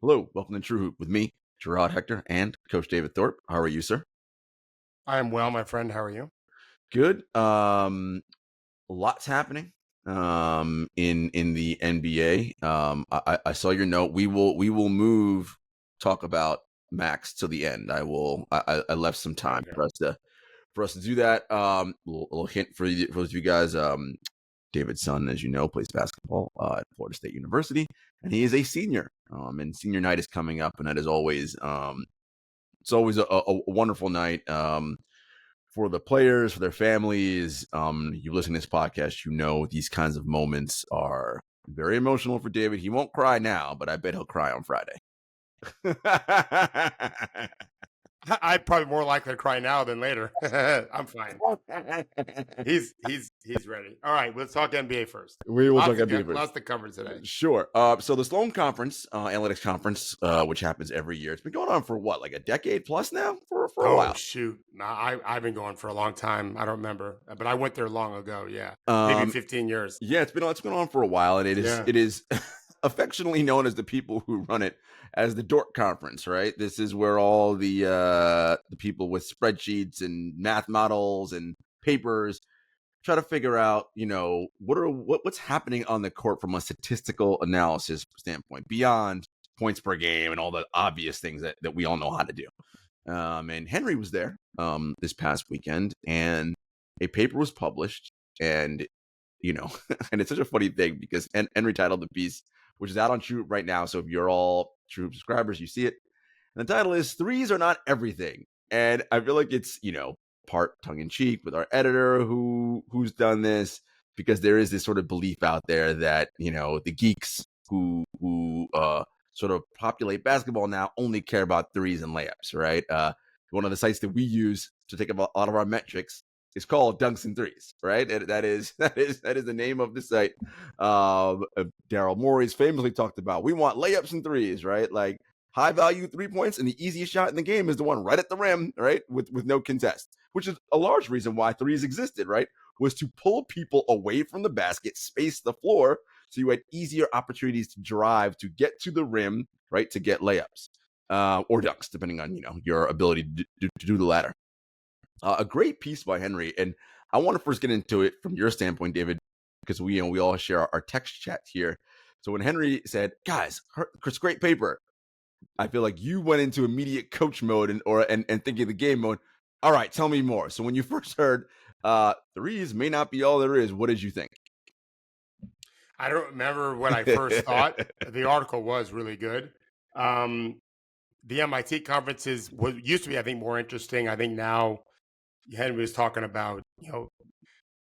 Hello, welcome to TrueHoop with me, Jarod, Hector, and Coach David Thorpe. How are you, sir? I am well, my friend. How are you? Good. Lots happening in the NBA. I saw your note. We will move talk about Max till the end. I left some time Okay. for us to do that. Little hint for those of you guys. David's son, as you know, plays basketball at Florida State University, and he is a senior. And senior night is coming up, and that is always it's always a wonderful night for the players, for their families. You listen to this podcast, you know these kinds of moments are very emotional for David. He won't cry now, but I bet he'll cry on Friday. I'm probably more likely to cry now than later. I'm fine. He's ready. All right, let's talk NBA first. We will talk NBA first. Lots to cover today. Sure. So the Sloan Conference, analytics conference, which happens every year, it's been going on for what, like a decade plus now? For a while. Oh shoot! I've been going for a long time. I don't remember, but I went there long ago. Yeah, maybe 15 years. Yeah, it's been on for a while, and it is affectionately known as the people who run it as the Dork Conference, right? This is where all the people with spreadsheets and math models and papers try to figure out, what's happening on the court from a statistical analysis standpoint beyond points per game and all the obvious things that we all know how to do. And Henry was there this past weekend, and a paper was published, and and it's such a funny thing because Henry titled the piece, which is out on TrueHoop right now. So if you're all TrueHoop subscribers, you see it. And the title is "Threes Are Not Everything." And I feel like it's, part tongue in cheek with our editor who's done this, because there is this sort of belief out there that, the geeks who sort of populate basketball now only care about threes and layups, right? One of the sites that we use to take a lot of our metrics is called Dunks and Threes, right? And that is the name of the site. Daryl Morey's famously talked about, we want layups and threes, right? Like high value 3 points, and the easiest shot in the game is the one right at the rim, right? With no contest, which is a large reason why threes existed, right? Was to pull people away from the basket, space the floor, so you had easier opportunities to drive to get to the rim, right? To get layups or dunks, depending on, your ability to do the latter. A great piece by Henry, and I want to first get into it from your standpoint, David, because we all share our text chat here. So when Henry said, "Guys, it's great paper," I feel like you went into immediate coach mode and thinking the game mode. All right, tell me more. So when you first heard threes may not be all there is, what did you think? I don't remember what I first thought. The article was really good. The MIT conferences used to be, I think, more interesting. I think now Henry was talking about,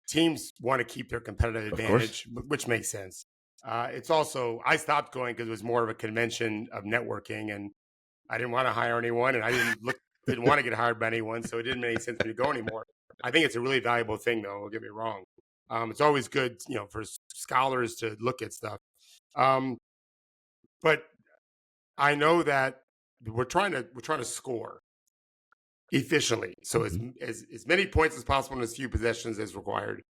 teams want to keep their competitive advantage, which makes sense. It's also, I stopped going because it was more of a convention of networking, and I didn't want to hire anyone, and I didn't want to get hired by anyone, so it didn't make sense for me to go anymore. I think it's a really valuable thing, though. Don't get me wrong. It's always good, for scholars to look at stuff. But I know that we're trying to score efficiently, so as many points as possible in as few possessions as required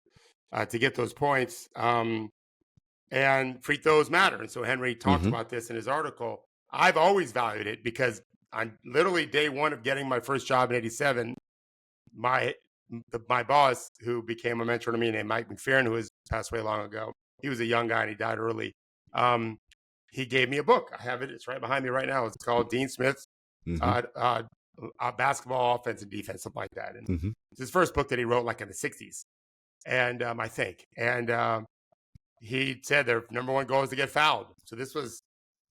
to get those points. And free throws matter, and so Henry talked about this in his article. I've always valued it because on literally day one of getting my first job in '87, my boss, who became a mentor to me, named Mike McFerrin, who has passed away long ago. He was a young guy and he died early. He gave me a book. I have it. It's right behind me right now. It's called Dean Smith's Basketball Offense and Defense, something like that. And it's his first book that he wrote like in the 60s. And I think. And he said their number one goal is to get fouled. So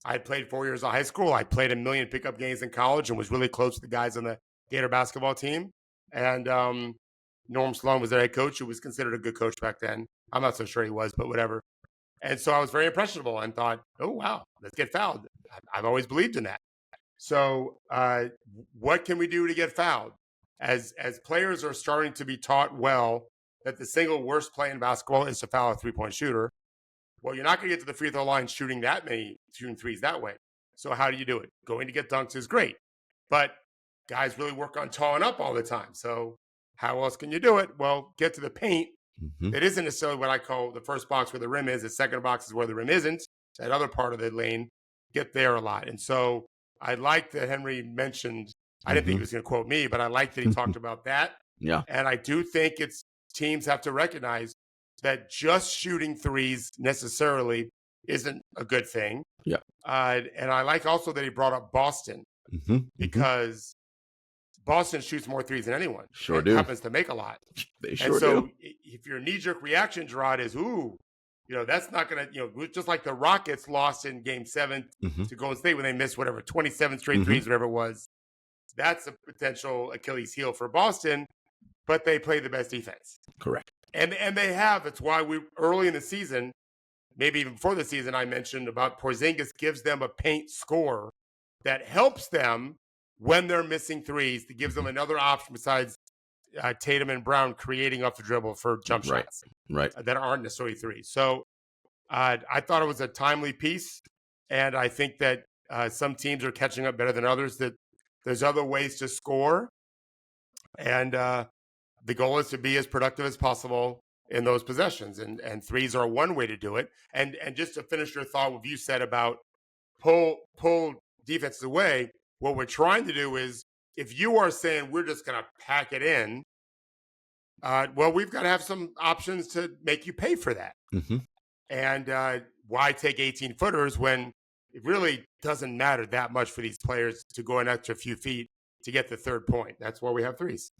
I had played 4 years of high school. I played 1 million pickup games in college and was really close to the guys on the Gator basketball team. And Norm Sloan was their head coach, who was considered a good coach back then. I'm not so sure he was, but whatever. And so I was very impressionable and thought, oh, wow, let's get fouled. I've always believed in that. So what can we do to get fouled? As players are starting to be taught well that the single worst play in basketball is to foul a three-point shooter, well, you're not going to get to the free throw line shooting threes that way. So how do you do it? Going to get dunks is great, but guys really work on towing up all the time. So how else can you do it? Well, get to the paint. It isn't necessarily what I call the first box where the rim is. The second box is where the rim isn't, that other part of the lane. get there a lot. And so I like that Henry mentioned, I didn't think he was going to quote me, but I like that he talked about that. Yeah. And I do think teams have to recognize that just shooting threes necessarily isn't a good thing. Yeah. And I like also that he brought up Boston because Boston shoots more threes than anyone. Sure and do. Happens to make a lot. They sure do. If your knee-jerk reaction, Jarod, is, that's not going to, just like the Rockets lost in Game 7 to Golden State when they missed 27 straight threes, whatever it was. That's a potential Achilles heel for Boston, but they play the best defense. Correct. And they have. It's why we early in the season, maybe even before the season, I mentioned about Porzingis gives them a paint score that helps them when they're missing threes. That gives them another option besides Tatum and Brown creating off the dribble for jump shots that aren't necessarily threes. So I thought it was a timely piece, and I think that some teams are catching up better than others, that there's other ways to score, and the goal is to be as productive as possible in those possessions, and threes are one way to do it. And just to finish your thought, what you said about pull defenses away, what we're trying to do is, if you are saying we're just going to pack it in, well, we've got to have some options to make you pay for that. And why take 18-footers when it really doesn't matter that much for these players to go an extra few feet to get the third point? That's why we have threes.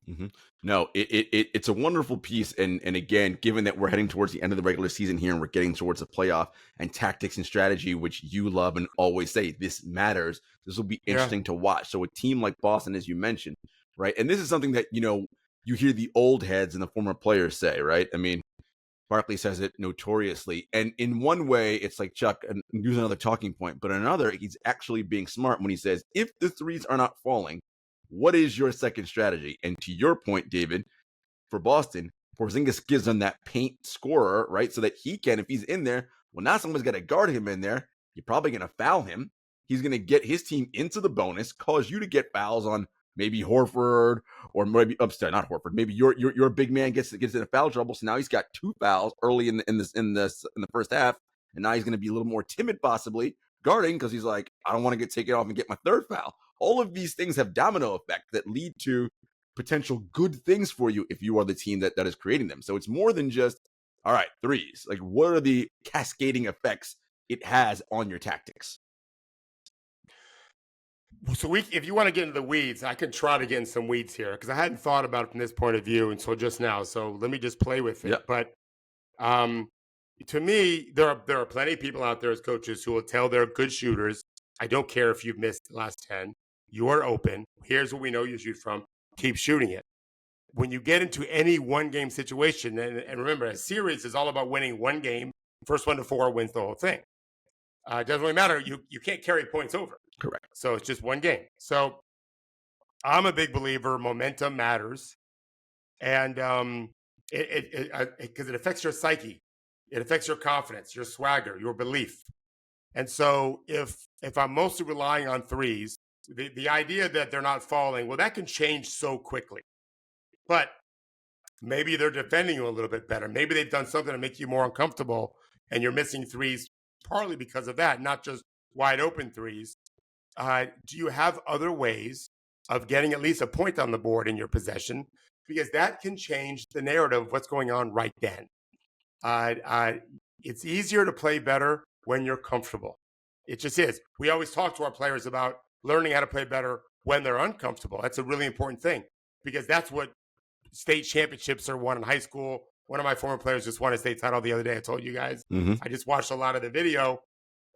No, it's a wonderful piece. And again, given that we're heading towards the end of the regular season here and we're getting towards the playoff, and tactics and strategy, which you love and always say, this matters. This will be interesting to watch. So a team like Boston, as you mentioned, right? And this is something that, you hear the old heads and the former players say, right? I mean, Barkley says it notoriously. And in one way, it's like Chuck, and use another talking point, but in another, he's actually being smart when he says, if the threes are not falling, what is your second strategy? And to your point, David, for Boston, Porzingis gives them that paint scorer, right? So that he can, if he's in there, well, now someone's got to guard him in there. You're probably going to foul him. He's going to get his team into the bonus, cause you to get fouls on maybe Horford, or maybe upstairs, not Horford. Maybe your big man gets in a foul trouble. So now he's got 2 fouls early in the first half, and now he's going to be a little more timid, possibly guarding, because he's like, I don't want to get taken off and get my third foul. All of these things have domino effect that lead to potential good things for you if you are the team that is creating them. So it's more than just, all right, threes. Like, what are the cascading effects it has on your tactics? So if you want to get into the weeds, I can try to get in some weeds here, because I hadn't thought about it from this point of view until just now. So let me just play with it. Yep. But to me, there are plenty of people out there as coaches who will tell their good shooters, I don't care if you've missed the last 10. You are open. Here's what we know you shoot from. Keep shooting it. When you get into any one-game situation, and remember, a series is all about winning one game. First 1 to 4 wins the whole thing. It doesn't really matter. You can't carry points over. Correct. So it's just one game. So I'm a big believer momentum matters. And because it affects your psyche. It affects your confidence, your swagger, your belief. And so if I'm mostly relying on threes, the idea that they're not falling, well, that can change so quickly. But maybe they're defending you a little bit better. Maybe they've done something to make you more uncomfortable, and you're missing threes partly because of that, not just wide open threes. Do you have other ways of getting at least a point on the board in your possession? Because that can change the narrative of what's going on right then. It's easier to play better when you're comfortable. It just is. We always talk to our players about learning how to play better when they're uncomfortable. That's a really important thing, because that's what state championships are won in high school. One of my former players just won a state title the other day. I told you guys. I just watched a lot of the video.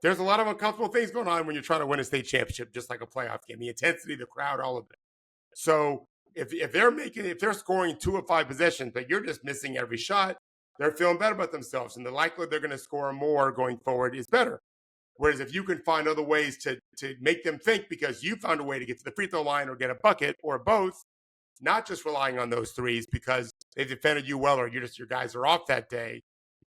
There's a lot of uncomfortable things going on when you're trying to win a state championship, just like a playoff game. The intensity, the crowd, all of it. So if they're scoring 2 of 5 possessions, but you're just missing every shot, they're feeling better about themselves, and the likelihood they're going to score more going forward is better. Whereas if you can find other ways to make them think because you found a way to get to the free throw line or get a bucket or both, not just relying on those threes because they've defended you well or your guys are off that day,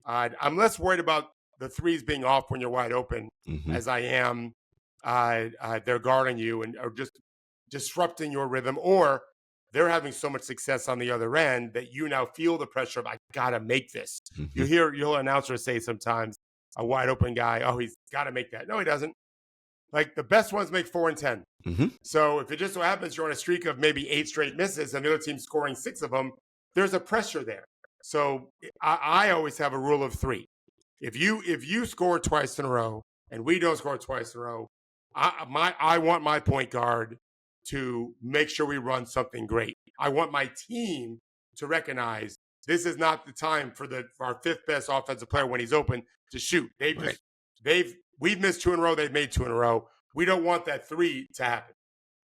I'm less worried about the threes being off when you're wide open as I am they're guarding you and are just disrupting your rhythm, or they're having so much success on the other end that you now feel the pressure of, I got to make this. You'll hear announcers say sometimes, a wide open guy, oh, he's got to make that. No, he doesn't. Like the best ones make 4 and 10. Mm-hmm. So if it just so happens you're on a streak of maybe 8 straight misses and the other team's scoring 6 of them, there's a pressure there. So I always have a rule of 3. If you score twice in a row and we don't score twice in a row, I want my point guard to make sure we run something great. I want my team to recognize this is not the time for our 5th best offensive player when he's open to shoot. We've missed 2 in a row. They've made 2 in a row. We don't want that 3 to happen.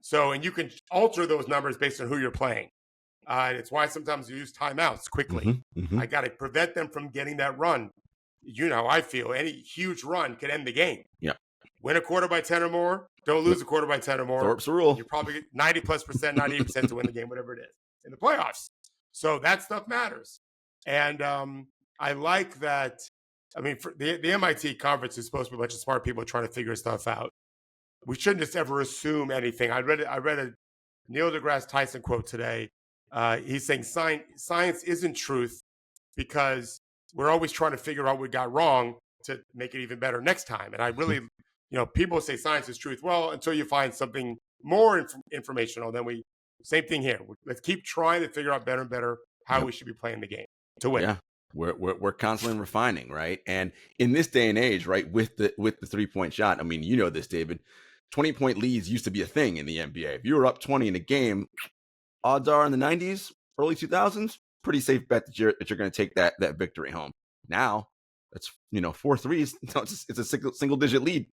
So, and you can alter those numbers based on who you're playing. And it's why sometimes you use timeouts quickly. Mm-hmm. Mm-hmm. I got to prevent them from getting that run. You know, I feel any huge run could end the game. Yeah. Win a quarter by 10 or more. Don't lose a quarter by 10 or more. Thorpe's rule. You're probably 90+%, 98% to win the game, whatever it is, in the playoffs. So that stuff matters. And I like that. I mean, for the MIT conference is supposed to be a bunch of smart people trying to figure stuff out. We shouldn't just ever assume anything. I read a Neil deGrasse Tyson quote today. He's saying science isn't truth because we're always trying to figure out what we got wrong to make it even better next time. And I really, people say science is truth. Well, until you find something more informational, then same thing here. Let's keep trying to figure out better and better how we should be playing the game to win. Yeah. We're constantly refining, right? And in this day and age, right, with the 3-point shot, I mean, you know this, David, 20-point leads used to be a thing in the NBA. If you were up 20 in a game, odds are in the 90s, early 2000s, pretty safe bet that you're going to take that victory home. Now, that's 4 threes. It's a single digit lead,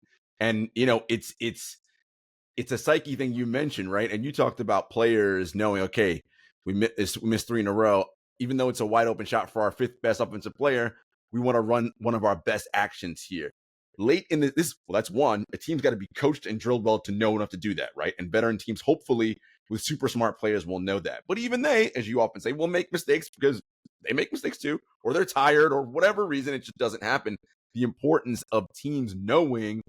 and it's a psyche thing you mentioned, right? And you talked about players knowing, okay, we missed 3 in a row. Even though it's a wide open shot for our 5th best offensive player, we want to run one of our best actions here. Late in that's one. A team's got to be coached and drilled well to know enough to do that, right? And veteran teams, hopefully, with super smart players, will know that. But even they, as you often say, will make mistakes because they make mistakes too, or they're tired, or whatever reason, it just doesn't happen. The importance of teams knowing,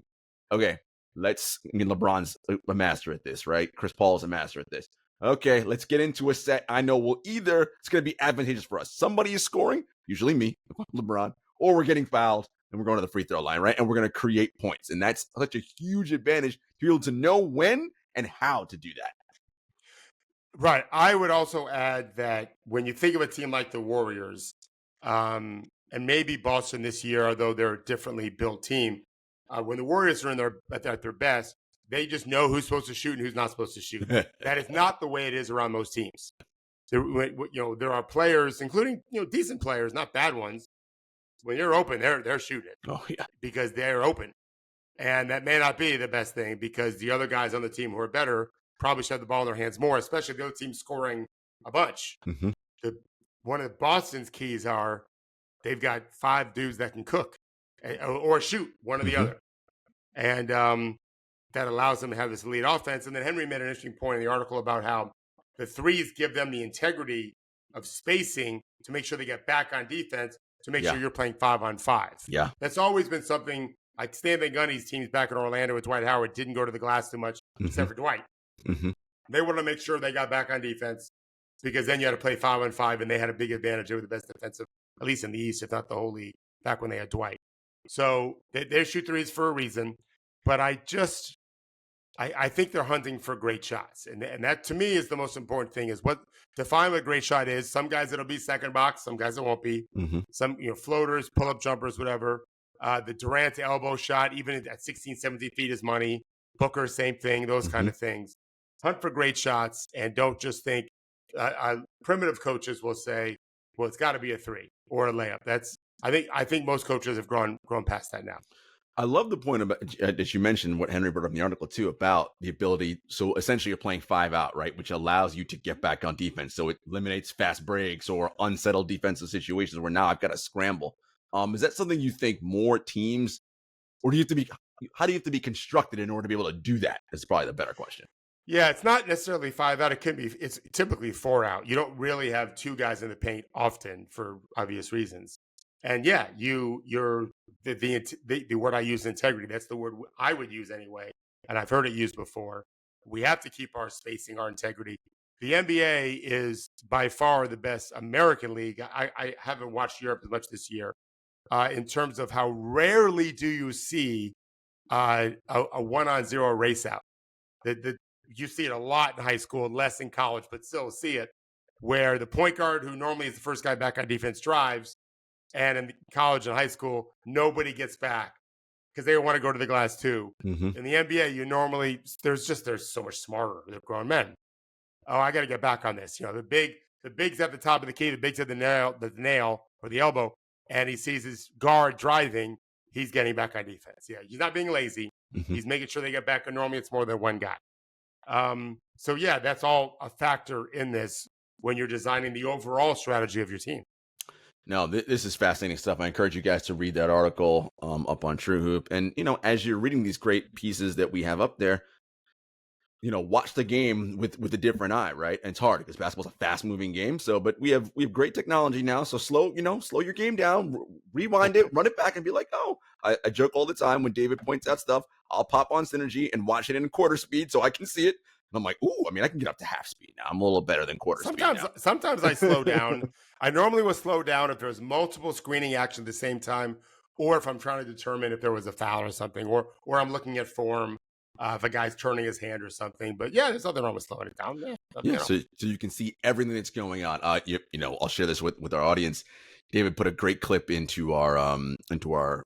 okay, LeBron's a master at this, right? Chris Paul is a master at this. Okay, let's get into a set. I know it's going to be advantageous for us. Somebody is scoring, usually me, LeBron, or we're getting fouled and we're going to the free throw line, right? And we're going to create points. And that's such a huge advantage to be able to know when and how to do that. Right. I would also add that when you think of a team like the Warriors, and maybe Boston this year, although they're a differently built team, when the Warriors are at their best, they just know who's supposed to shoot and who's not supposed to shoot. That is not the way it is around most teams. There are players, including decent players, not bad ones. When you're open, they're shooting. Oh yeah, because they're open, and that may not be the best thing because the other guys on the team who are better probably should have the ball in their hands more, especially if the other team's scoring a bunch. Mm-hmm. One of Boston's keys are they've got 5 dudes that can cook or shoot, one or the other, and that allows them to have this elite offense. And then Henry made an interesting point in the article about how the threes give them the integrity of spacing to make sure they get back on defense, to make sure you're playing 5-on-5. Yeah. That's always been something like Stan Van Gundy's teams back in Orlando with Dwight Howard didn't go to the glass too much, except for Dwight. Mm-hmm. They wanted to make sure they got back on defense because then you had to play 5-on-5, and they had a big advantage. They were the best defensive, at least in the East, if not the whole league, back when they had Dwight. So they shoot threes for a reason. But I think they're hunting for great shots. And that, to me, is the most important thing, is define what a great shot is. Some guys, it'll be second box. Some guys, it won't be. Mm-hmm. Some, floaters, pull-up jumpers, whatever. The Durant elbow shot, even at 16, 17 feet, is money. Booker, same thing, those kind of things. Hunt for great shots, and don't just think primitive coaches will say, well, it's got to be a 3 or a layup. I think most coaches have grown past that now. I love the point about that you mentioned, what Henry brought up in the article too, about the ability. So essentially you're playing 5 out, right? Which allows you to get back on defense. So it eliminates fast breaks or unsettled defensive situations where now I've got to scramble. Is that something you think more teams, or how do you have to be constructed in order to be able to do that? Is probably the better question. Yeah, it's not necessarily 5 out. It's typically 4 out. You don't really have 2 guys in the paint often for obvious reasons. And yeah, you're the word I use, integrity. That's the word I would use anyway. And I've heard it used before. We have to keep our spacing, our integrity. The NBA is by far the best American league. I haven't watched Europe as much this year in terms of how rarely do you see a 1-on-0 race out. You see it a lot in high school, less in college, but still see it, where the point guard, who normally is the first guy back on defense, drives, and in college and high school, nobody gets back because they want to go to the glass too. Mm-hmm. In the NBA, you normally they're so much smarter. They're grown men. Oh, I got to get back on this. The big's at the top of the key. The big's at the nail or the elbow, and he sees his guard driving. He's getting back on defense. Yeah, he's not being lazy. Mm-hmm. He's making sure they get back. And normally, it's more than one guy. So yeah, that's all a factor in this when you're designing the overall strategy of your team. No, this is fascinating stuff. I encourage you guys to read that article up on TrueHoop. And, as you're reading these great pieces that we have up there, watch the game with a different eye, right? And it's hard because basketball's a fast moving game. So, but we have great technology now. So slow your game down, rewind it, run it back, and be like, oh, I joke all the time when David points out stuff. I'll pop on Synergy and watch it in quarter speed so I can see it. And I'm like, ooh, I can get up to half speed now. I'm a little better than quarter speed now. Sometimes I slow down. I normally will slow down if there's multiple screening action at the same time, or if I'm trying to determine if there was a foul or something, or I'm looking at form. If a guy's turning his hand or something. But yeah, there's nothing wrong with slowing it down. Yeah, so you can see everything that's going on. I'll share this with our audience. David put a great clip into our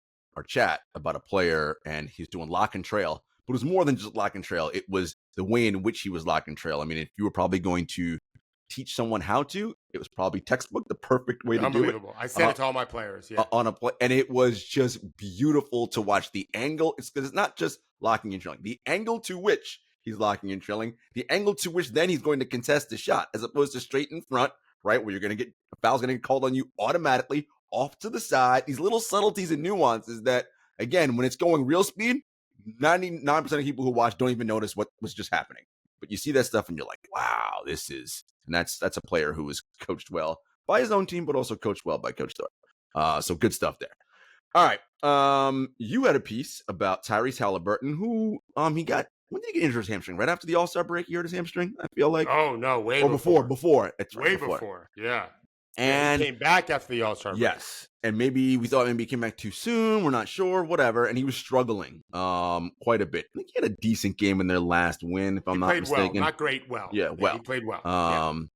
chat about a player, and he's doing lock and trail. But it was more than just lock and trail. It was the way in which he was lock and trail. If you were probably going to teach someone how to, it was probably textbook, the perfect way to do it. Unbelievable. I said it to all my players. Yeah. On a play, and it was just beautiful to watch the angle. It's because it's not just locking and trailing. The angle to which he's locking and trailing, the angle to which then he's going to contest the shot, as opposed to straight in front, right, where you're going to get a foul's going to get called on you automatically, off to the side. These little subtleties and nuances that, again, when it's going real speed, 99% of people who watch don't even notice what was just happening. But you see that stuff and you're like, wow, and that's a player who was coached well by his own team, but also coached well by Coach Thorpe. So good stuff there. All right. You had a piece about Tyrese Haliburton, who when did he get injured his hamstring? Right after the All-Star break, he hurt his hamstring, I feel like. Oh, no, way before. It's way before. Yeah. And he came back after the All-Star break. Yes. And maybe we thought he came back too soon. We're not sure, whatever. And he was struggling quite a bit. I think he had a decent game in their last win, if I'm not mistaken. Well, not great, well. Yeah, well. He played well.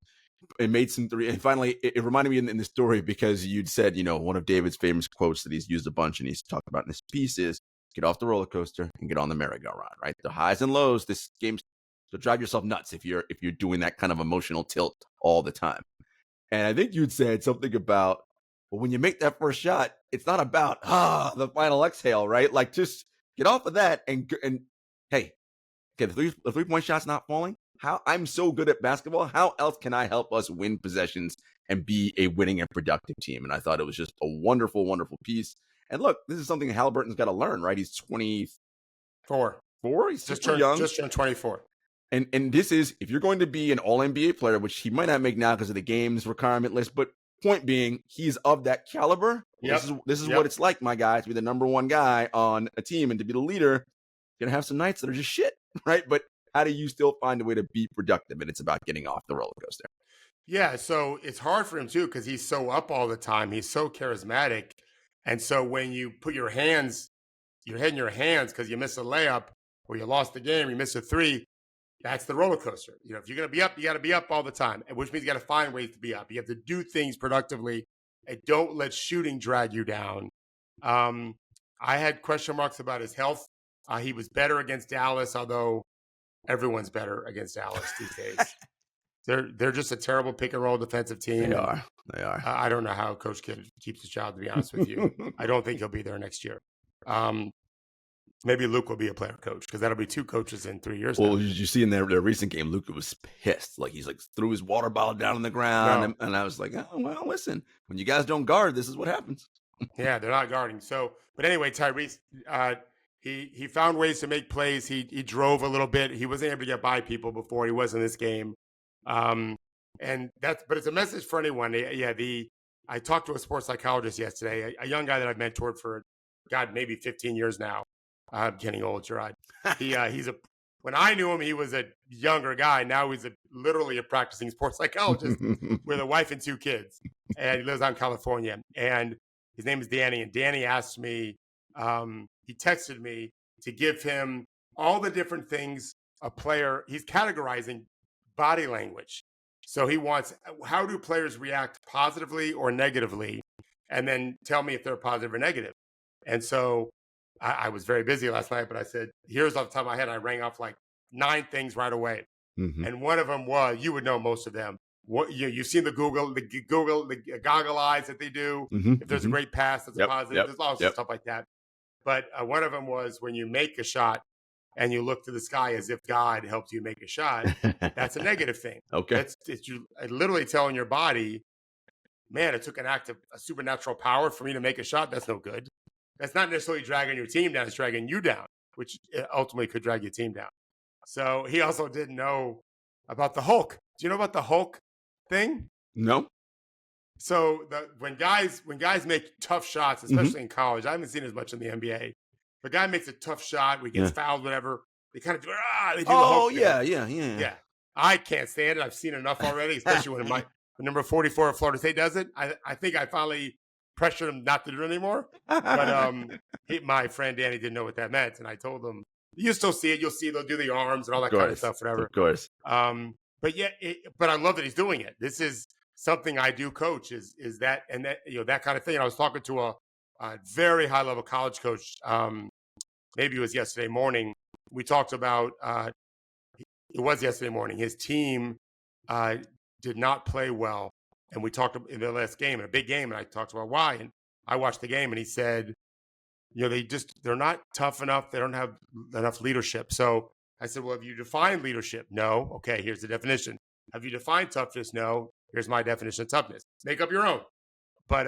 It made some three. And finally, it reminded me in the story because you'd said, one of David's famous quotes that he's used a bunch and he's talked about in this piece is, get off the roller coaster and get on the merry-go-round, right? The highs and lows, this game's to drive yourself nuts if you're doing that kind of emotional tilt all the time. And I think you'd said something about, well, when you make that first shot, it's not about the final exhale, right? Like, just get off of that and hey, okay, the 3-point shot's not falling. How I'm so good at basketball. How else can I help us win possessions and be a winning and productive team? And I thought it was just a wonderful, wonderful piece. And look, this is something Haliburton's got to learn, right? He's 24. He's just young. Just turned 24. And this is, if you're going to be an all-NBA player, which he might not make now because of the games requirement list, but point being, he's of that caliber. Yep. This is what it's like, my guy, to be the number one guy on a team and to be the leader. You're going to have some nights that are just shit, right? But how do you still find a way to be productive? And it's about getting off the roller coaster. Yeah, so it's hard for him, too, because he's so up all the time. He's so charismatic. And so when you put your head in your hands because you missed a layup or you lost the game, you missed a three, that's the roller coaster. If you're going to be up, you got to be up all the time, which means you got to find ways to be up. You have to do things productively and don't let shooting drag you down. I had question marks about his health. He was better against Dallas, although everyone's better against Dallas these days. They're just a terrible pick and roll defensive team. They are. I don't know how Coach Kidd keeps his job, to be honest with you. I don't think he'll be there next year. Maybe Luke will be a player coach because that'll be 2 coaches in 3 years. Well, you see in their recent game, Luka was pissed. Like he's threw his water bottle down on the ground, and I was like, oh well, listen, when you guys don't guard, this is what happens. Yeah, they're not guarding. So, but anyway, Tyrese, he found ways to make plays. He drove a little bit. He wasn't able to get by people before. He was in this game, but it's a message for anyone. I talked to a sports psychologist yesterday, a young guy that I've mentored for maybe 15 years now. I'm getting old, Jarod. When I knew him, he was a younger guy. Now he's literally a practicing sports psychologist with a wife and 2 kids. And he lives out in California. And his name is Danny. And Danny asked me, he texted me, to give him all the different things a player, he's categorizing body language. So he wants, how do players react positively or negatively? And then tell me if they're positive or negative. And so I was very busy last night, but I said, here's off the top of my head. I rang off like 9 things right away. And one of them was, you would know most of them. What you've seen the goggle eyes that they do. If there's a great pass, that's a positive. There's lots of stuff like that. But one of them was when you make a shot and you look to the sky as if God helped you make a shot. That's a negative thing. Okay. It's you literally telling your body, man, it took an act of a supernatural power for me to make a shot. That's no good. That's not necessarily dragging your team down. It's dragging you down, which ultimately could drag your team down. So he also didn't know about the Hulk. Do you know about the Hulk thing? No. So when guys make tough shots, especially in college, I haven't seen as much in the NBA. If a guy makes a tough shot, we get fouled, whatever, they kind of do, they do the Hulk thing. Yeah. I can't stand it. I've seen enough already, especially when number 44 of Florida State does it. I think I finally pressured him not to do it anymore. But my friend Danny didn't know what that meant, and I told him, you still see it. You'll see they'll do the arms and all that kind of stuff, whatever. Of course. But but I love that he's doing it. This is something I do coach is that, and that, that kind of thing. And I was talking to a very high level college coach. Maybe it was yesterday morning. We talked about, it was yesterday morning. His team did not play well. And we talked in the last game, in a big game, and I talked about why. And I watched the game, and he said, they're not tough enough. They don't have enough leadership. So I said, well, have you defined leadership? No. Okay, here's the definition. Have you defined toughness? No. Here's my definition of toughness. Make up your own. But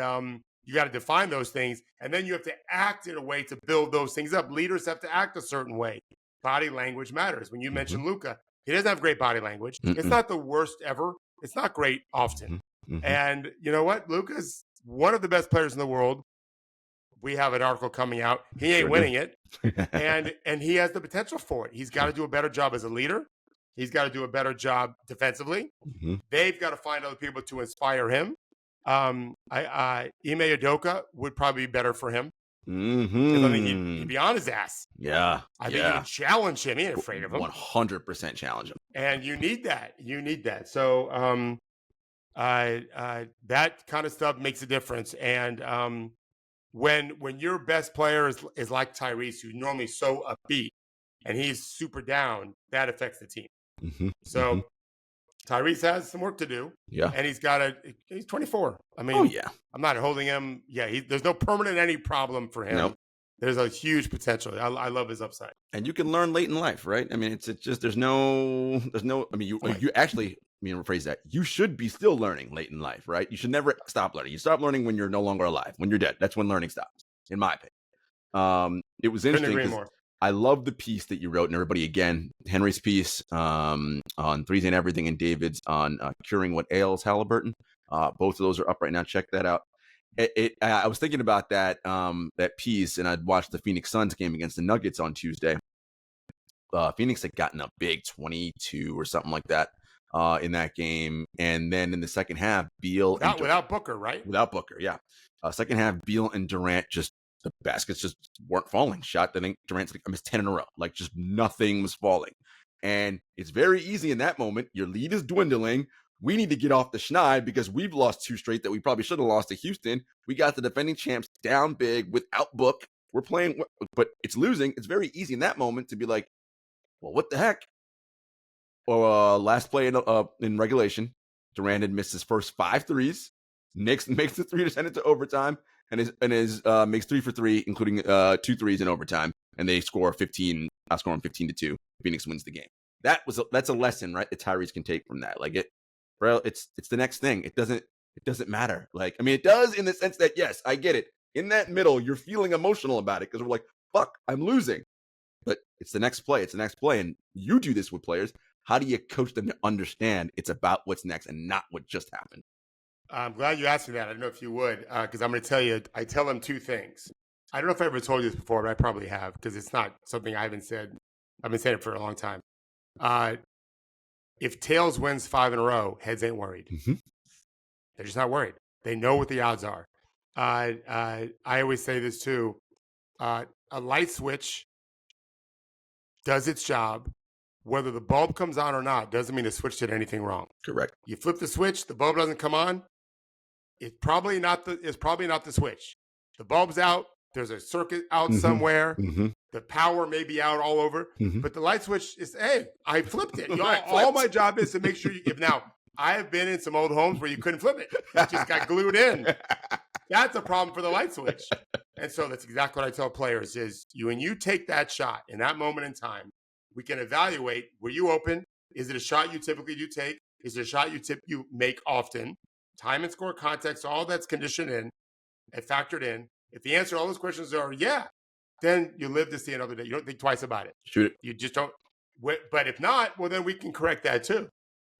you got to define those things, and then you have to act in a way to build those things up. Leaders have to act a certain way. Body language matters. When you mentioned Luka, he doesn't have great body language. It's not the worst ever. It's not great often. And you know what? Luka's one of the best players in the world. We have an article coming out. He ain't winning it. And he has the potential for it. He's got to do a better job as a leader. He's got to do a better job defensively. They've got to find other people to inspire him. Ime Udoka would probably be better for him. I think he'd be on his ass. Yeah. I think you would challenge him. He ain't afraid of him. 100% challenge him. And you need that. So that kind of stuff makes a difference. And when your best player is like Tyrese, who's normally so upbeat, and he's super down, that affects the team. So Tyrese has some work to do. Yeah. And he's 24. I mean, I'm not holding him. Yeah. There's no permanent any problem for him. Nope. There's a huge potential. I love his upside. And you can learn late in life, right? I mean, it's just, there's no, I mean, you actually, rephrase that. You should be still learning late in life, right? You should never stop learning. You stop learning when you're no longer alive, when you're dead. That's when learning stops, in my opinion. It was interesting. I love the piece that you wrote, and everybody, again, Henry's piece on Threes and Everything, and David's on Curing What Ails Haliburton. Both of those are up right now. Check that out. I was thinking about that piece, and I'd watched the Phoenix Suns game against the Nuggets on Tuesday. Phoenix had gotten a big 22 or something like that in that game, and then in the second half, Beal without Booker, right? Without Booker, yeah. Second half, Beal and Durant the baskets just weren't falling. I think Durant's I missed 10 in a row. Like, just nothing was falling. And it's very easy in that moment. Your lead is dwindling. We need to get off the schneid because we've lost 2 straight that we probably should have lost to Houston. We got the defending champs down big without Book. We're playing, but it's losing. It's very easy in that moment to be like, well, what the heck? Or last play in regulation, Durant had missed his first 5 threes. Knicks makes the 3 to send it to overtime. And makes 3 for 3, including 2 threes in overtime, and they score 15, outscoring 15-2. Phoenix wins the game. That's a lesson, right? That Tyrese can take from that. Like it's the next thing. It doesn't matter. Like, I mean, it does in the sense that, yes, I get it. In that middle, you're feeling emotional about it because we're like, fuck, I'm losing. But it's the next play. It's the next play, and you do this with players. How do you coach them to understand it's about what's next and not what just happened? I'm glad you asked me that. I don't know if you would, because I'm going to tell you, I tell them 2 things. I don't know if I ever told you this before, but I probably have, because it's not something I haven't said. I've been saying it for a long time. If Tails wins 5 in a row, heads ain't worried. They're just not worried. They know what the odds are. I always say this too. A light switch does its job. Whether the bulb comes on or not doesn't mean the switch did anything wrong. Correct. You flip the switch, the bulb doesn't come on. It's probably not the switch. The bulb's out. There's a circuit out somewhere. The power may be out all over, but the light switch is, hey, I flipped it. All my job is to make sure now, I have been in some old homes where you couldn't flip it. It just got glued in. That's a problem for the light switch. And so that's exactly what I tell players is when you take that shot in that moment in time, we can evaluate, were you open? Is it a shot you typically do take? Is it a shot you make often? Time and score context, all that's conditioned in and factored in. If the answer to all those questions are yeah, then you live to see another day. You don't think twice about it. Shoot it. You just don't. But if not, well, then we can correct that too.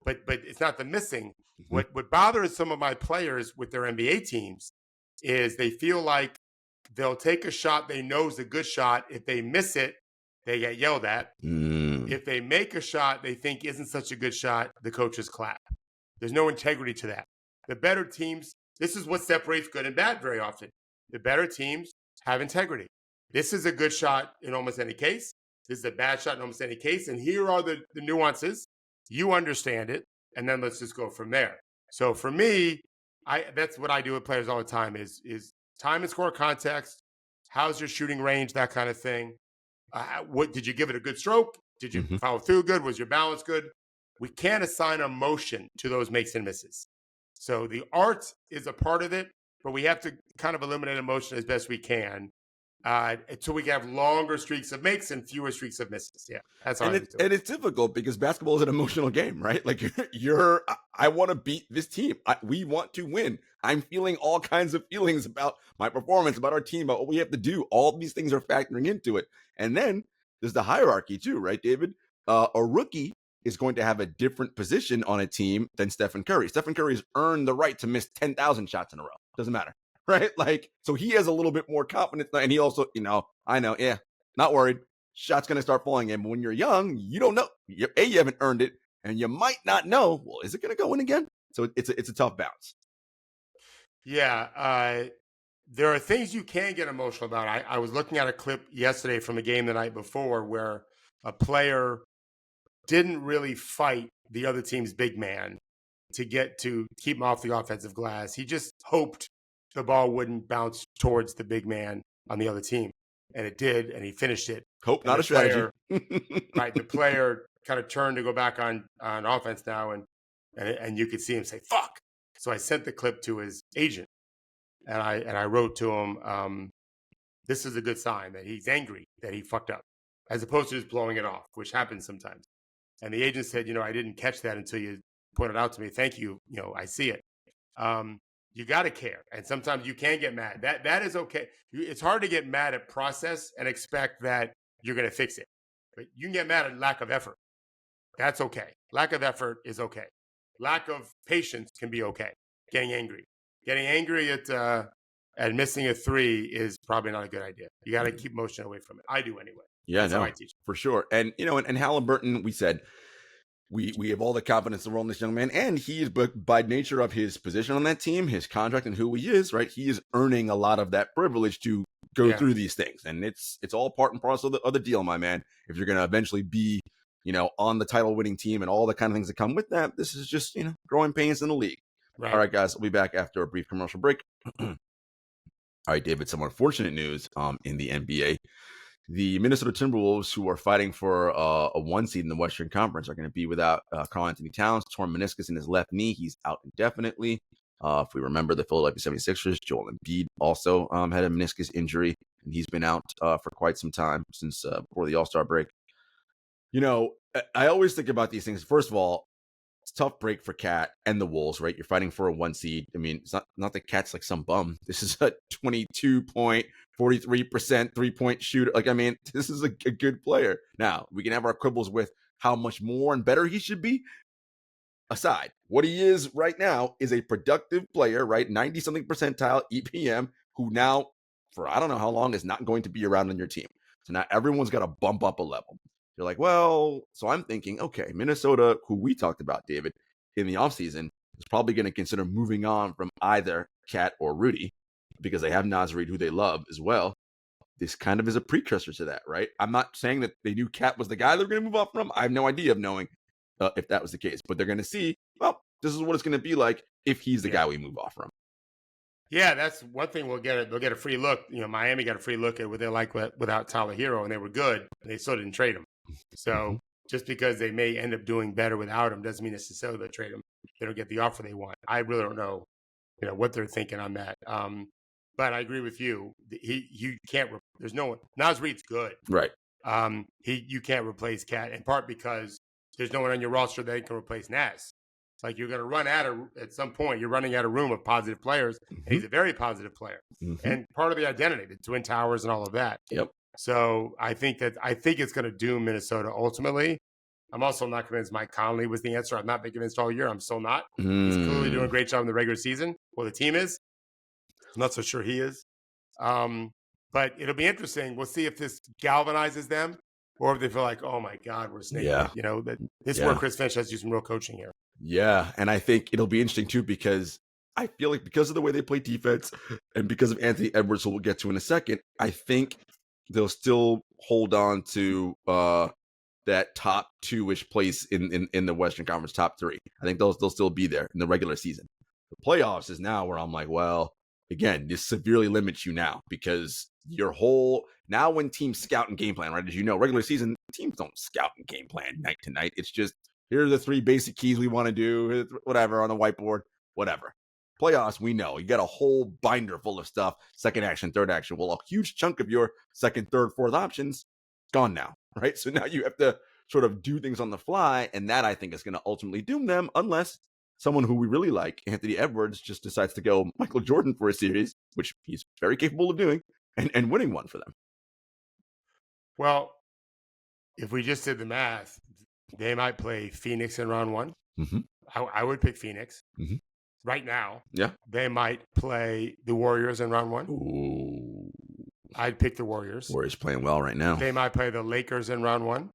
But it's not the missing. What bothers some of my players with their NBA teams is they feel like they'll take a shot they know is a good shot. If they miss it, they get yelled at. If they make a shot they think isn't such a good shot, the coaches clap. There's no integrity to that. The better teams, this is what separates good and bad very often. The better teams have integrity. This is a good shot in almost any case. This is a bad shot in almost any case. And here are the nuances. You understand it. And then let's just go from there. So for me, that's what I do with players all the time is time and score context. How's your shooting range? That kind of thing. What did you give it a good stroke? Did you follow through good? Was your balance good? We can't assign emotion to those makes and misses. So the art is a part of it, but we have to kind of eliminate emotion as best we can. So we can have longer streaks of makes and fewer streaks of misses. Yeah, that's how and it's difficult because basketball is an emotional game, right? Like I want to beat this team. We want to win. I'm feeling all kinds of feelings about my performance, about our team, about what we have to do. All these things are factoring into it. And then there's the hierarchy too, right, David? A rookie is going to have a different position on a team than Stephen Curry. Stephen Curry's earned the right to miss 10,000 shots in a row. Doesn't matter. Right? Like, so he has a little bit more confidence. And he also, I know, yeah, not worried. Shot's going to start falling in. But when you're young, you don't know. You haven't earned it. And you might not know, well, is it going to go in again? So it's a tough bounce. Yeah. There are things you can get emotional about. I was looking at a clip yesterday from a game the night before where a player didn't really fight the other team's big man to keep him off the offensive glass. He just hoped the ball wouldn't bounce towards the big man on the other team. And it did, and he finished it. Hope, not a strategy. Right, the player kind of turned to go back on offense now, and you could see him say, fuck. So I sent the clip to his agent, and I wrote to him, this is a good sign that he's angry that he fucked up, as opposed to just blowing it off, which happens sometimes. And the agent said, I didn't catch that until you pointed out to me. Thank you. I see it. You got to care. And sometimes you can get mad. That is okay. It's hard to get mad at process and expect that you're going to fix it. But you can get mad at lack of effort. That's okay. Lack of effort is okay. Lack of patience can be okay. Getting angry at missing a three is probably not a good idea. You got to keep motion away from it. I do anyway. Yeah, That's how I teach. For sure. And, and Haliburton, we said, we have all the confidence in the world in this young man, and he is, by nature of his position on that team, his contract, and who he is, right? He is earning a lot of that privilege to go through these things, and it's all part and parcel of the deal, my man. If you're going to eventually be, on the title-winning team and all the kind of things that come with that, this is just, growing pains in the league. Right. All right, guys, we'll be back after a brief commercial break. All right, David, some unfortunate news in the NBA. The Minnesota Timberwolves, who are fighting for a 1 seed in the Western Conference, are going to be without Karl-Anthony Towns, torn meniscus in his left knee. He's out indefinitely. If we remember the Philadelphia 76ers, Joel Embiid also had a meniscus injury, and he's been out for quite some time since before the All-Star break. I always think about these things. First of all, it's a tough break for Cat and the Wolves, right? You're fighting for a 1 seed. I mean, it's not that Cat's like some bum. This is a 22.43% 3-point shooter. This is a good player. Now, we can have our quibbles with how much more and better he should be. Aside, what he is right now is a productive player, right? 90-something percentile EPM, who now, for I don't know how long, is not going to be around on your team. So now everyone's got to bump up a level. You're like, well, so I'm thinking, okay, Minnesota, who we talked about, David, in the offseason, is probably going to consider moving on from either Cat or Rudy because they have Naz Reid, who they love as well. this kind of is a precursor to that, right? I'm not saying that they knew Cat was the guy they were going to move off from. I have no idea of knowing if that was the case, but they're going to see, well, this is what it's going to be like if he's the guy we move off from. Yeah, that's one thing they'll get a free look. Miami got a free look at what they're like without Tyler Hero, and they were good, and they still didn't trade him. So just because they may end up doing better without him doesn't mean necessarily they'll trade him. They don't get the offer they want. I really don't know, what they're thinking on that. But I agree with you. You can't. There's no one. Naz Reid's good, right? You can't replace Cat in part because there's no one on your roster that can replace Naz. It's like you're going to run at some point. You're running out of room of positive players, and he's a very positive player, and part of the identity, the Twin Towers, and all of that. Yep. So I think it's going to doom Minnesota ultimately. I'm also not convinced Mike Conley was the answer. I've not been convinced all year. I'm still not. He's clearly doing a great job in the regular season. Well, the team is. I'm not so sure he is. But it'll be interesting. We'll see if this galvanizes them or if they feel like, oh, my God, we're snaking. Yeah. This is where Chris Finch has to do some real coaching here. Yeah, and I think it'll be interesting, too, because I feel like because of the way they play defense and because of Anthony Edwards, who we'll get to in a second, I think they'll still hold on to that top two-ish place in the Western Conference, top three. I think they'll still be there in the regular season. The playoffs is now where I'm like, well, again, this severely limits you now because now when teams scout and game plan, right? As you know, regular season teams don't scout and game plan night to night. It's just, here are the 3 basic keys we want to do, whatever, on the whiteboard, whatever. Playoffs, we know. You got a whole binder full of stuff, second action, third action. Well, a huge chunk of your second, third, fourth options gone now, right? So now you have to sort of do things on the fly, and that, I think, is going to ultimately doom them unless someone who we really like, Anthony Edwards, just decides to go Michael Jordan for a series, which he's very capable of doing, and winning one for them. Well, if we just did the math, they might play Phoenix in round 1. I would pick Phoenix right now. Yeah. They might play the Warriors in round 1. Ooh. I'd pick the Warriors. Warriors playing well right now. They might play the Lakers in round 1.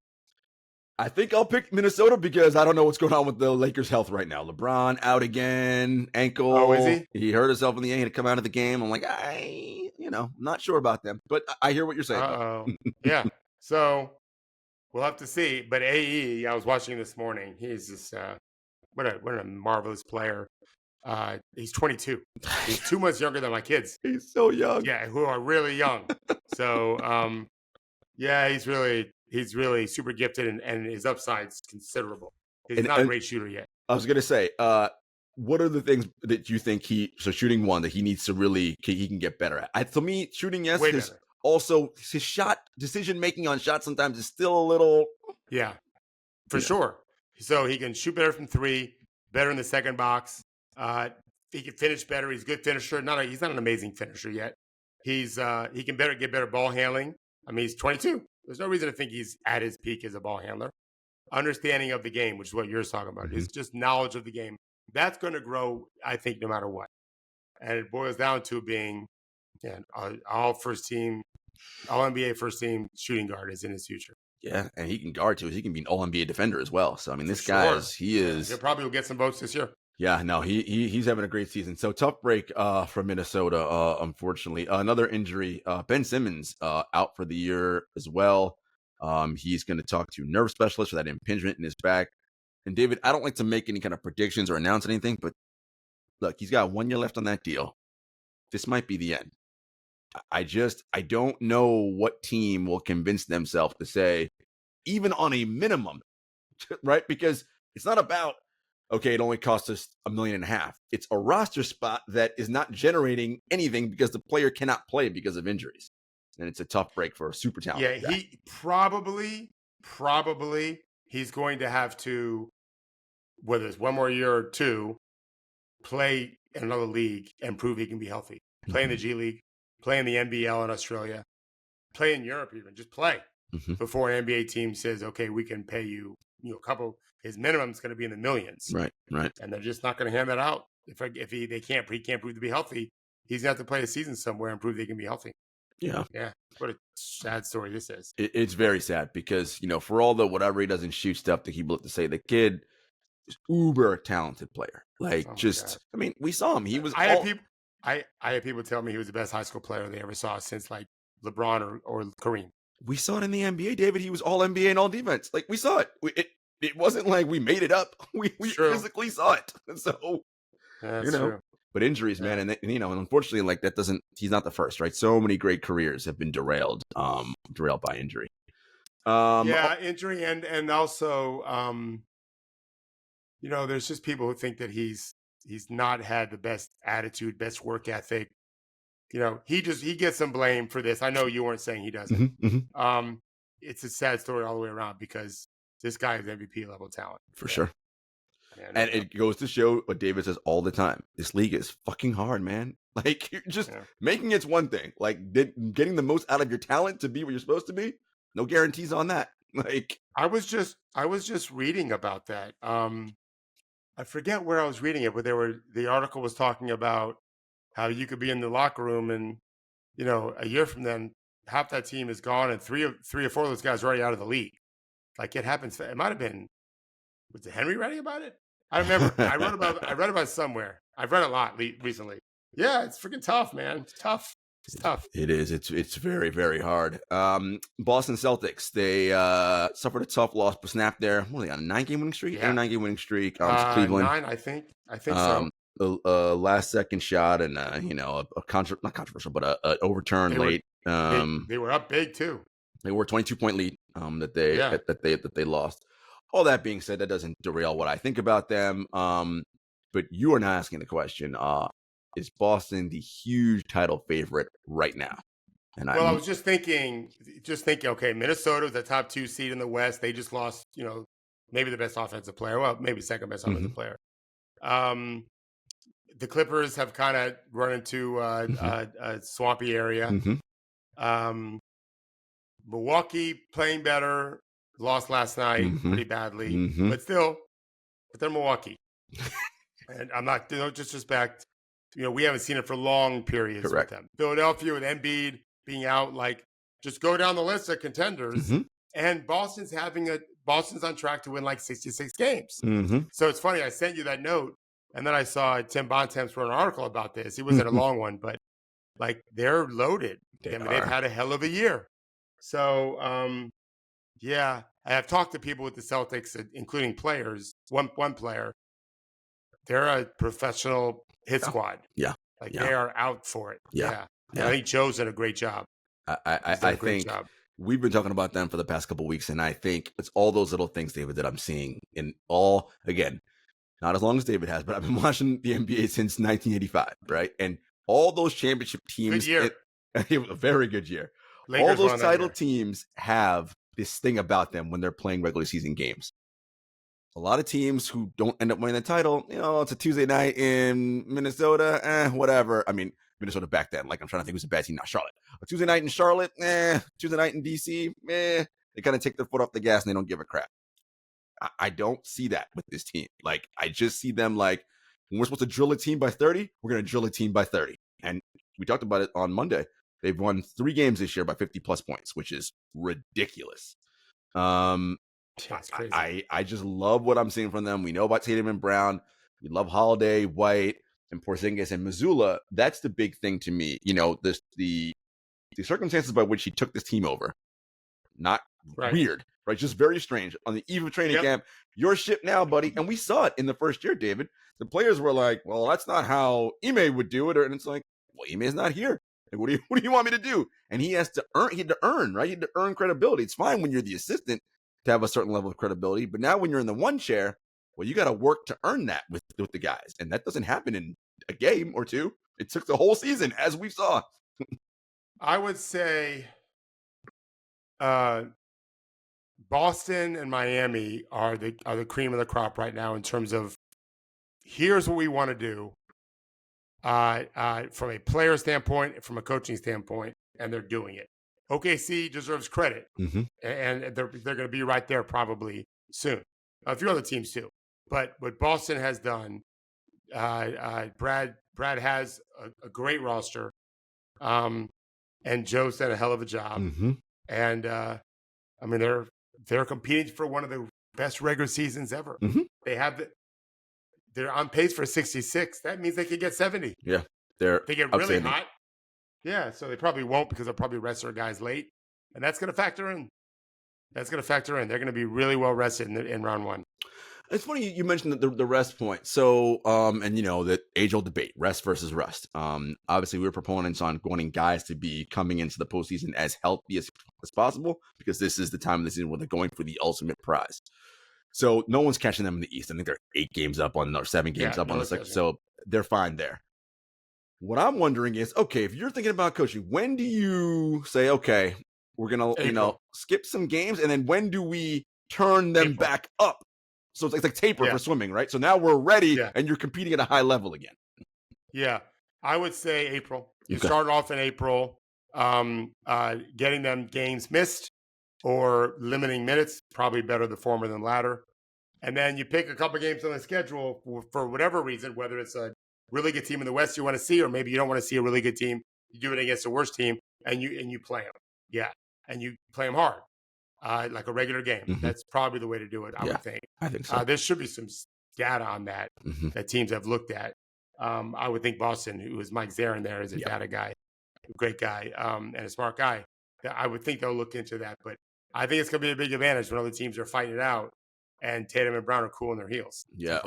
I think I'll pick Minnesota because I don't know what's going on with the Lakers' health right now. LeBron out again, ankle. Oh, is he? He hurt himself in the end to come out of the game. I'm like, I'm not sure about them, but I hear what you're saying. Yeah. So we'll have to see. But AE, I was watching this morning. He's just what a marvelous player. He's 22. He's 2 months younger than my kids. He's so young. Yeah, who are really young. So he's really super gifted and his upside's considerable. He's not a great shooter yet. I was gonna say, what are the things that you think shooting one that he needs to he can get better at? For me, shooting, yes. Also, his shot decision making on shots sometimes is still a little. Yeah, for sure. So he can shoot better from 3, better in the second box. He can finish better. He's a good finisher. He's not an amazing finisher yet. He can get better ball handling. I mean, he's 22. There's no reason to think he's at his peak as a ball handler. Understanding of the game, which is what you're talking about, is just knowledge of the game. That's going to grow, I think, no matter what. And it boils down to being all NBA first team shooting guard is in his future. Yeah, and he can guard too. He can be an All-NBA defender as well. So I mean, this guy is. He'll probably get some votes this year. Yeah, no, he's having a great season. So tough break from Minnesota, unfortunately. Another injury. Ben Simmons out for the year as well. He's going to talk to nerve specialist for that impingement in his back. And David, I don't like to make any kind of predictions or announce anything, but look, he's got 1 year left on that deal. This might be the end. I don't know what team will convince themselves to say, even on a minimum, right? Because it's not about, okay, it only cost us $1.5 million. It's a roster spot that is not generating anything because the player cannot play because of injuries. And it's a tough break for a super talented guy. He probably he's going to have to, whether it's 1 more year or 2, play in another league and prove he can be healthy. Play in the G League, play in the NBL in Australia, play in Europe even. Just play before an NBA team says, okay, we can pay you, a couple. His minimum is going to be in the millions. Right. And they're just not going to hand that out. If he can't prove to be healthy, he's going to have to play a season somewhere and prove they can be healthy. Yeah. What a sad story this is. It's very sad because, for all the whatever he doesn't shoot stuff that people have to say, the kid is uber talented player. I mean, we saw him. He was. I had people tell me he was the best high school player they ever saw since LeBron or Kareem. We saw it in the NBA, David. He was all NBA and all defense. Like, we saw it. It wasn't like we made it up. We physically saw it. So, That's true. But injuries, man, and unfortunately, like he's not the first, right? So many great careers have been derailed by injury. Injury and also, there's just people who think that he's not had the best attitude, best work ethic. He gets some blame for this. I know you weren't saying he doesn't. Mm-hmm. It's a sad story all the way around because this guy is MVP level talent for sure. And it goes to show what David says all the time. This league is fucking hard, man. Like, you're just making it's one thing. Like, getting the most out of your talent to be what you're supposed to be. No guarantees on that. Like, I was just reading about that. I forget where I was reading it, but the article was talking about how you could be in the locker room and, a year from then, half that team is gone and three or four of those guys are already out of the league. Like, it happens. It might have been, was it Henry writing about it? I remember. I read about it somewhere. I've read a lot recently. Yeah, it's freaking tough, man. It's tough. It's tough. It is. It's very, very hard. Boston Celtics, they suffered a tough loss, but snapped there. What are they on, a 9-game winning streak? Yeah. 9-game winning streak. Cleveland. 9, I think so. Last second shot and not controversial, but a overturn late. They were up big too. They were a 22-point lead that they lost. All that being said, that doesn't derail what I think about them. But you are not asking the question. Is Boston the huge title favorite right now? And I was just thinking, okay, Minnesota's the top 2 seed in the West. They just lost, maybe the best offensive player. Well, maybe second best offensive player. The Clippers have kind of run into a swampy area. Milwaukee playing better, lost last night pretty badly, but they're Milwaukee. And I'm not, disrespect. We haven't seen it for long periods with them. Philadelphia with Embiid being out, like, just go down the list of contenders. And Boston's on track to win like 66 games. So it's funny, I sent you that note, and then I saw Tim Bontemps wrote an article about this. It wasn't a long one, but like, they're loaded. They've had a hell of a year. So, I have talked to people with the Celtics, including players. One player, they're a professional hit squad. Yeah. They are out for it. Yeah. I think Joe's done a great job. I think we've been talking about them for the past couple of weeks, and I think it's all those little things, David, that I'm seeing again, not as long as David has, but I've been watching the NBA since 1985, right? And all those championship teams, good year. A very good year. Lakers all those title teams have this thing about them when they're playing regular season games. A lot of teams who don't end up winning the title, it's a Tuesday night in Minnesota, whatever. I mean, Minnesota back then, like, I'm trying to think who's a bad team now. Charlotte. A Tuesday night in Charlotte, Tuesday night in DC, they kind of take their foot off the gas and they don't give a crap. I don't see that with this team. Like, I just see them like, when we're supposed to drill a team by 30, we're going to drill a team by 30. And we talked about it on Monday. They've won 3 games this year by 50-plus points, which is ridiculous. That's crazy. I just love what I'm seeing from them. We know about Tatum and Brown. We love Holiday, White, and Porzingis and Mazzulla. That's the big thing to me. The circumstances by which he took this team over, not weird, right? Just very strange. On the eve of training camp, your ship now, buddy. And we saw it in the first year, David. The players were like, well, that's not how Ime would do it. And it's like, well, Ime's not here. Like, what do you want me to do? And he had to earn, right? He had to earn credibility. It's fine when you're the assistant to have a certain level of credibility, but now when you're in the one chair, well, you got to work to earn that with the guys. And that doesn't happen in a game or two. It took the whole season, as we saw. I would say Boston and Miami are the cream of the crop right now in terms of, here's what we want to do from a player standpoint, from a coaching standpoint, and they're doing it. OKC deserves credit, and they're going to be right there probably soon. A few other teams too, but what Boston has done, Brad has a great roster, and Joe's done a hell of a job. And I mean, they're competing for one of the best regular seasons ever. They're on pace for 66. That means they could get 70. Yeah, they get really hot. Yeah, so they probably won't because they'll probably rest their guys late, and that's going to factor in. That's going to factor in. They're going to be really well rested in round one. It's funny you mentioned the rest point. So, and the age-old debate, rest versus rust. Obviously, we're proponents on wanting guys to be coming into the postseason as healthy as possible because this is the time of the season where they're going for the ultimate prize. So no one's catching them in the East. I think they're 8 games up on or 7 games up on the second. So they're fine there. What I'm wondering is, okay, if you're thinking about coaching, when do you say, okay, we're gonna skip some games, and then when do we turn them back up? So it's like taper for swimming, right? So now we're ready, and you're competing at a high level again. Yeah, I would say April. You start off in April, getting them games missed or limiting minutes, probably better the former than latter. And then you pick a couple games on the schedule for whatever reason, whether it's a really good team in the West you want to see, or maybe you don't want to see a really good team. You do it against the worst team, and you play them. Yeah, and you play them hard, like a regular game. Mm-hmm. That's probably the way to do it, I would think. I think so. There should be some data on that that teams have looked at. I would think Boston, who is Mike Zarin there, is a data guy, a great guy, and a smart guy. I would think they'll look into that. But I think it's going to be a big advantage when other teams are fighting it out, and Tatum and Brown are cooling their heels. Yeah,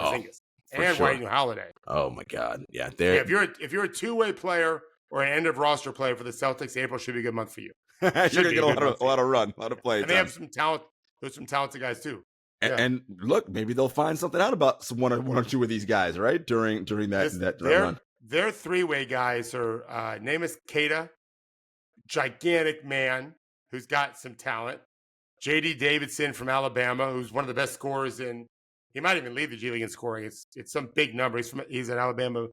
and sure. White and Holiday. Oh my God, yeah. If you're a two-way player or an end of roster player for the Celtics, April should be a good month for you. You're gonna get a lot of run, a lot of play. And they have some talent. There's some talented guys too. And look, maybe they'll find something out about one or two of these guys, right? During that run. Their three-way guys are Namus Keita, gigantic man who's got some talent. J.D. Davidson from Alabama, who's one of the best scorers in. He might even lead the G League in scoring. It's some big number. He's an Alabama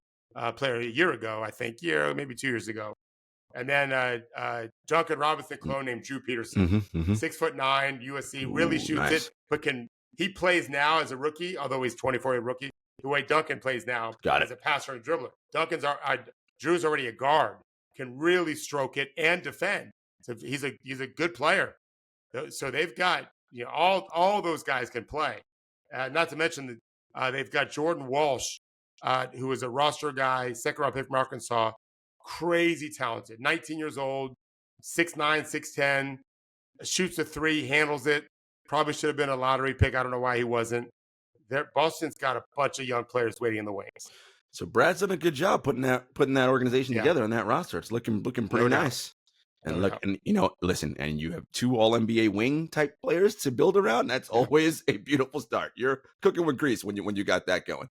player a year ago, I think, maybe 2 years ago. And then Duncan Robinson clone named Drew Peterson, 6'9", USC, really shoots it, but he plays now as a rookie, although he's 24-year rookie. The way Duncan plays now as a passer and dribbler. Drew's already a guard, can really stroke it and defend. So he's a good player. So they've got all those guys can play. Not to mention that they've got Jordan Walsh, who is a roster guy, second-round pick from Arkansas, crazy talented, 19 years old, 6'9", 6'10", shoots a three, handles it. Probably should have been a lottery pick. I don't know why he wasn't. Boston's got a bunch of young players waiting in the wings. So Brad's done a good job putting that organization together on that roster. It's looking pretty nice. And listen, and you have 2 All-NBA wing type players to build around. That's always a beautiful start. You're cooking with grease when you got that going.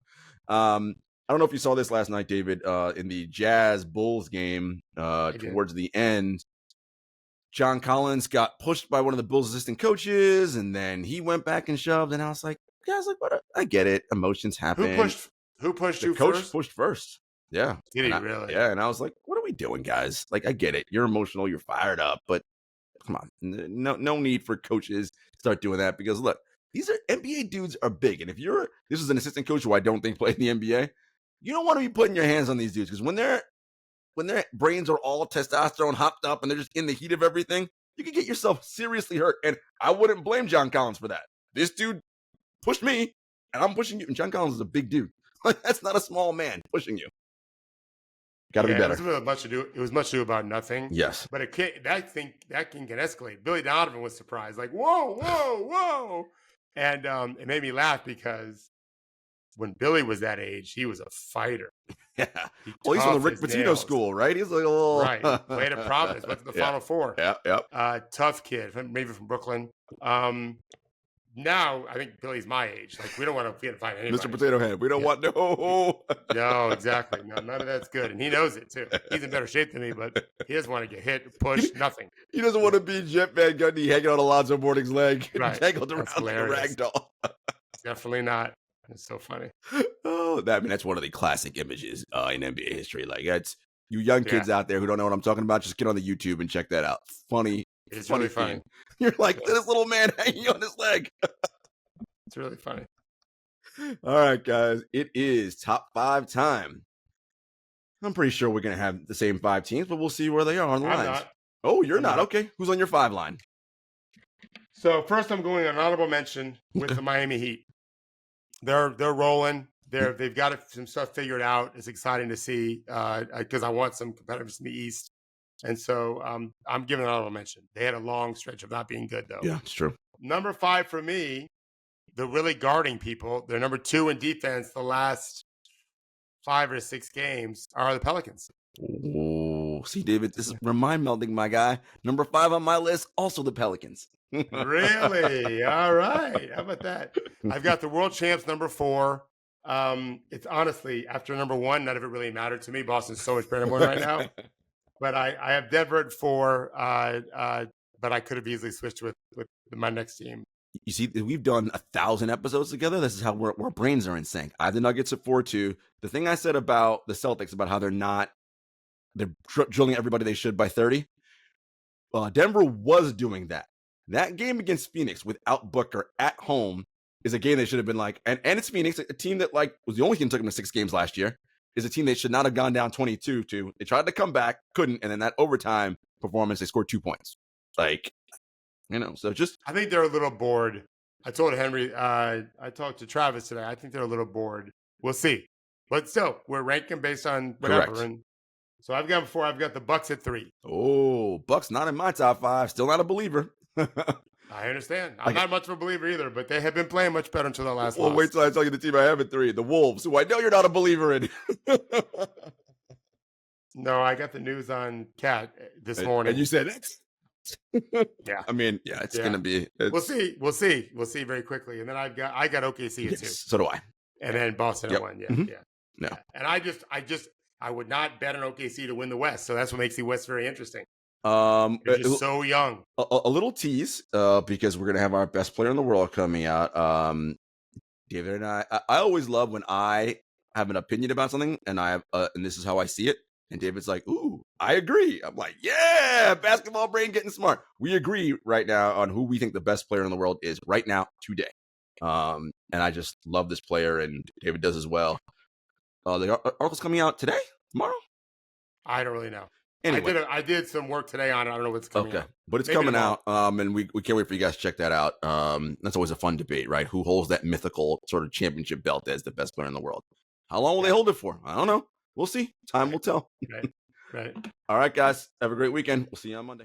I don't know if you saw this last night, David, in the Jazz Bulls game towards the end. John Collins got pushed by one of the Bulls assistant coaches, and then he went back and shoved. And I was like, what? I get it. Emotions happen. Who pushed the you coach first? Pushed first. Yeah. Did he really? Yeah. And I was like, what are we doing, guys? Like, I get it. You're emotional. You're fired up. But come on. No need for coaches to start doing that because, look, these NBA dudes are big. And if this is an assistant coach who I don't think played in the NBA, you don't want to be putting your hands on these dudes because when their brains are all testosterone hopped up and they're just in the heat of everything, you can get yourself seriously hurt. And I wouldn't blame John Collins for that. This dude pushed me and I'm pushing you. And John Collins is a big dude. Like, that's not a small man pushing you. Got to be better. It was much ado about nothing. Yes. But that can escalate. Billy Donovan was surprised. Like, whoa. And it made me laugh because when Billy was that age, he was a fighter. Yeah. He's from the Rick Pitino school, right? He's like a little... Right. Played at Providence. Went to the Final Four. Yeah, yep. Tough kid. Maybe from Brooklyn. Now, I think Billy's my age. Like, we don't want to fight anybody. Mr. Potato Head. We don't want no... No, exactly. No, none of that's good. And he knows it, too. He's in better shape than me, but he doesn't want to get hit, pushed, nothing. He doesn't want to be Jet Van Gundy hanging on Alonzo Mourning's leg. Right. Tangled around like a rag doll. Definitely not. It's so funny. Oh, that's one of the classic images in NBA history. Like, that's you young kids out there who don't know what I'm talking about. Just get on the YouTube and check that out. Funny. It's really funny. You're like, this little man hanging on his leg. It's really funny. All right, guys. It is top 5 time. I'm pretty sure we're going to have the same 5 teams, but we'll see where they are on the lines. Not. Oh, you're not. Okay. Who's on your 5 line? So first I'm going an honorable mention with the Miami Heat. They're rolling. They've got some stuff figured out. It's exciting to see because I want some competitors in the East. And so I'm giving an honorable mention. They had a long stretch of not being good, though. Yeah, it's true. Number 5 for me, the really guarding people. They're number 2 in defense the last 5 or 6 games are the Pelicans. Oh, see, David, this is mind melding, my guy. Number 5 on my list, also the Pelicans. Really? All right. How about that? I've got the world champs number 4. It's honestly, after number 1, none of it really mattered to me. Boston's so much better than 1 right now. But I have Denver at 4, but I could have easily switched with my next team. You see, we've done 1,000 episodes together. This is how our brains are in sync. I have the Nuggets at 4-2. The thing I said about the Celtics, about how they're drilling everybody they should by 30. Denver was doing that. That game against Phoenix without Booker at home is a game they should have been like, and it's Phoenix, a team that like was the only team that took them to 6 games last year, is a team they should not have gone down 22 to. They tried to come back, couldn't, and then that overtime performance, they scored 2 points. Like, so just... I think they're a little bored. I told Henry, I talked to Travis today. I think they're a little bored. We'll see. But still, we're ranking based on whatever. Correct. And so I've got the Bucks at 3. Oh, Bucks not in my top 5. Still not a believer. I understand. I'm not much of a believer either, but they have been playing much better until the last loss. Wait till I tell you the team I have at 3, the Wolves, who I know you're not a believer in. No, I got the news on Cat this morning. And you said X? Yeah. I mean, yeah, it's going to be... We'll see. We'll see very quickly. And then I got OKC at 2. So do I. And then Boston at 1. Yeah, Mm-hmm. yeah. No. Yeah. And I would not bet on OKC to win the West. So that's what makes the West very interesting. They're just so young. A little tease, because we're going to have our best player in the world coming out. David and I always love when I have an opinion about something and and this is how I see it. And David's like, ooh, I agree. I'm like, yeah, basketball brain getting smart. We agree right now on who we think the best player in the world is right now, today. And I just love this player, and David does as well. The article's coming out today, tomorrow? I don't really know. Anyway. I did some work today on it. I don't know what's coming out. But it's coming out, and we can't wait for you guys to check that out. That's always a fun debate, right? Who holds that mythical sort of championship belt as the best player in the world? How long will they hold it for? I don't know. We'll see. Time will tell. Right. All right, guys. Have a great weekend. We'll see you on Monday.